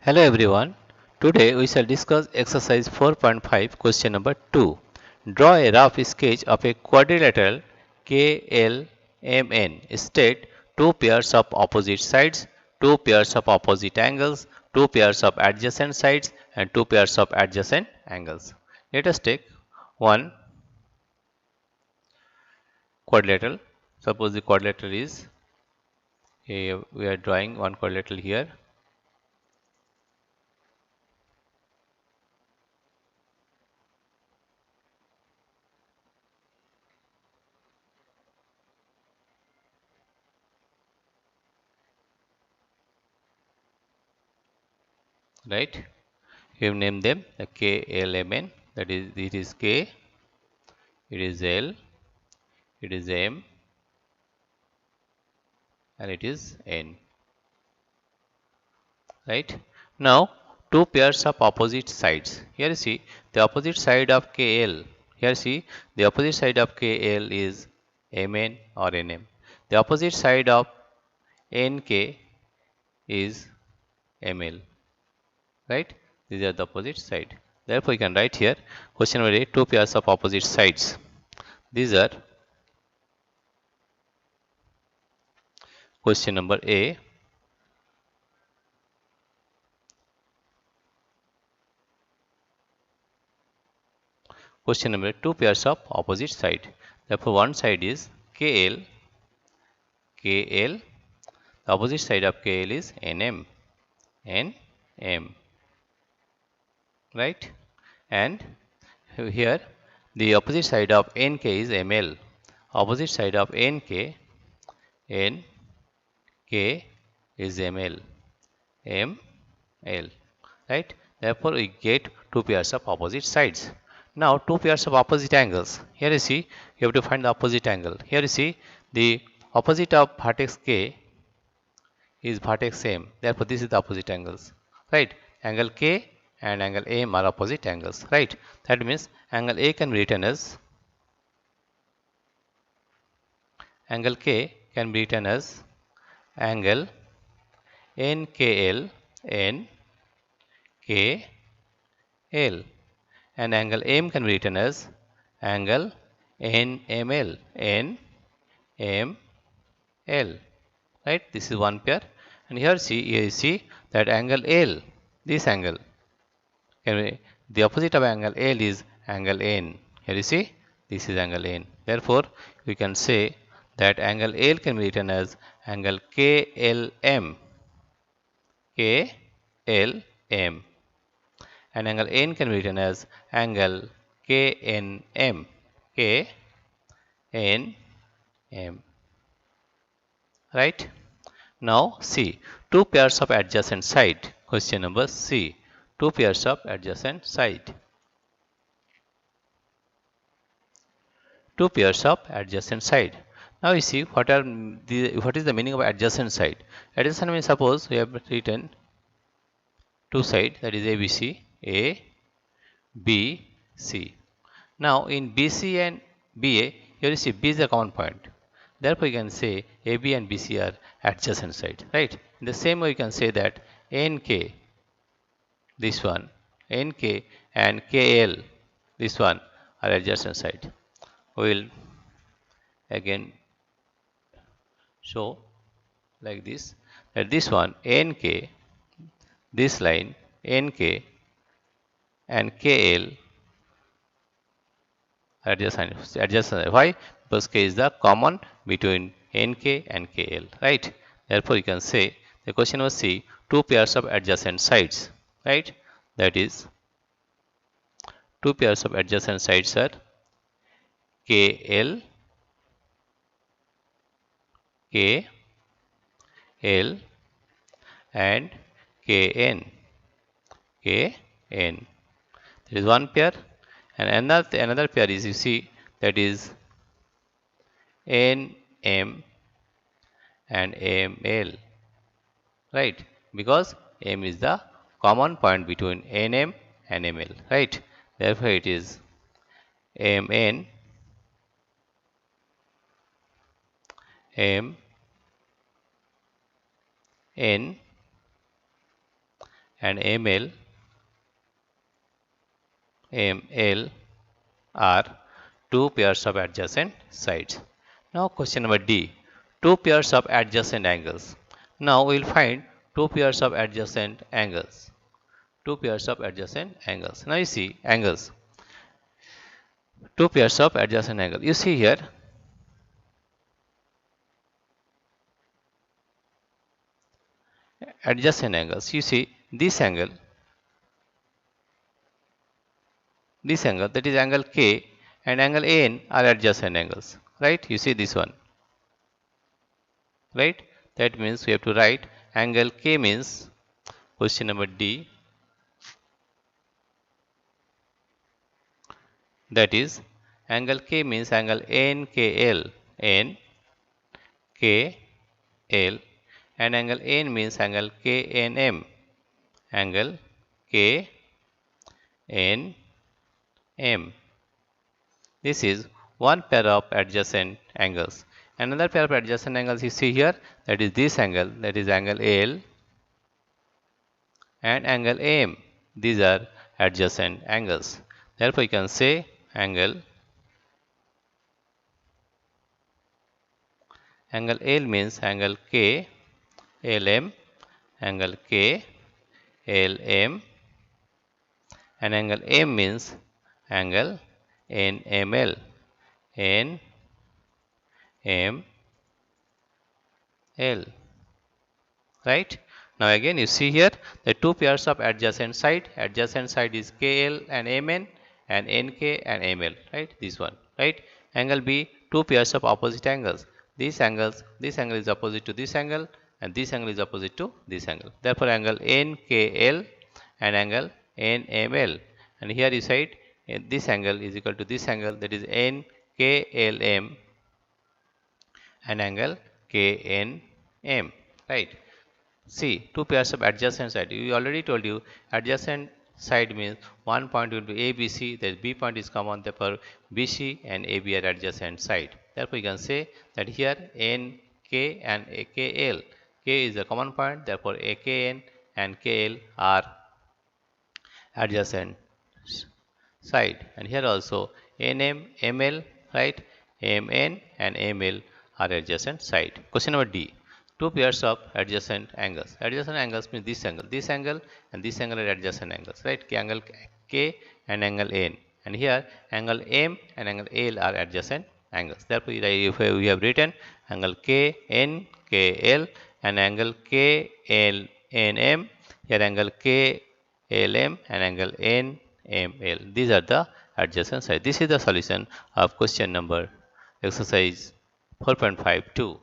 Hello everyone. Today we shall discuss exercise 4.5 question number 2. Draw a rough sketch of a quadrilateral KLMN. State two pairs of opposite sides, two pairs of opposite angles, two pairs of adjacent sides and two pairs of adjacent angles. Let us take one quadrilateral. Suppose the quadrilateral is we are drawing one quadrilateral here. Right? We have named them the KLMN, that is, it is K, it is L, it is M, and it is N. Right? Now, two pairs of opposite sides. Here you see the opposite side of KL. Here see the opposite side of KL is MN or NM. The opposite side of NK is ML. Right? These are the opposite side. Therefore, you can write here question number A, two pairs of opposite sides. These are question number A. Question number two pairs of opposite side. Therefore, one side is KL. The opposite side of KL is NM. NM. Right? And here the opposite side of NK is ML. Opposite side of NK is ML. ML. Right? Therefore, we get two pairs of opposite sides. Now, two pairs of opposite angles. Here you see, you have to find the opposite angle. Here you see, the opposite of vertex K is vertex M. Therefore, this is the opposite angles. Right? Angle K and angle M are opposite angles. Right? That means angle A can be written as angle K can be written as angle NKL NKL, and angle M can be written as angle NML NML. Right? This is one pair, and here you see that angle L, this angle can be, the opposite of angle L is angle N. Here you see this is angle N. Therefore, we can say that angle L can be written as angle KLM KLM, and angle N can be written as angle KNM KNM. Right? Now see two pairs of adjacent side. Question number C. Two pairs of adjacent side. Two pairs of adjacent side. Now you see what is the meaning of adjacent side. Adjacent means, suppose we have written two sides, that is ABC, A, B, C. Now in BC and BA, here you see B is a common point. Therefore, you can say AB and BC are adjacent side. Right? In the same way, you can say that NK, this one, NK and KL, this one, are adjacent side. We will again show like this, that this one NK, this line NK and KL adjacent. Why? Because K is the common between NK and KL. Right? Therefore, you can say the question was C, two pairs of adjacent sides. Right? That is, two pairs of adjacent sides are KL, KL and KN. KN. There is one pair, and another pair is, you see, that is NM and ML. Right? Because M is the common point between NM and ML. Right? Therefore, it is MN, MN and ML, ML are two pairs of adjacent sides. Now question number D. Two pairs of adjacent angles. Now we will find two pairs of adjacent angles. Two pairs of adjacent angles. Now you see angles. Two pairs of adjacent angles. You see here adjacent angles. You see this angle that is angle K and angle N are adjacent angles. Right? You see this one. Right? That means we have to write angle K means question number D, that is angle K means angle NKL, NKL, and angle N means angle KNM, angle KNM. This is one pair of adjacent angles. Another pair of adjacent angles you see here, that is this angle, that is angle L and angle M. These are adjacent angles. Therefore, you can say angle L means angle K LM, angle K LM, and angle M means angle NML, NML. Right? Now again you see here the two pairs of adjacent side. Adjacent side is KL and MN and NK and ML. Right? This one. Right? Angle B, two pairs of opposite angles. This angle is opposite to this angle and this angle is opposite to this angle. Therefore angle NKL and angle NML. And here you said this angle is equal to this angle, that is NKLM and angle KNM. Right? See, two pairs of adjacent side. We already told you adjacent side means one point will be ABC, that B point is common, therefore BC and AB are adjacent side. Therefore, you can say that here NK and KL. K is a common point, therefore AKN and KL are adjacent side. And here also NM, ML, right? MN and ML are adjacent side. Question number D. Two pairs of adjacent angles. Adjacent angles means this angle and this angle are adjacent angles, right? Angle K and angle N. And here angle M and angle L are adjacent angles. Therefore, if we have written angle K N K L and angle K L N M, here angle K L M and angle N M L. These are the adjacent sides. This is the solution of question number exercise 4.5 2.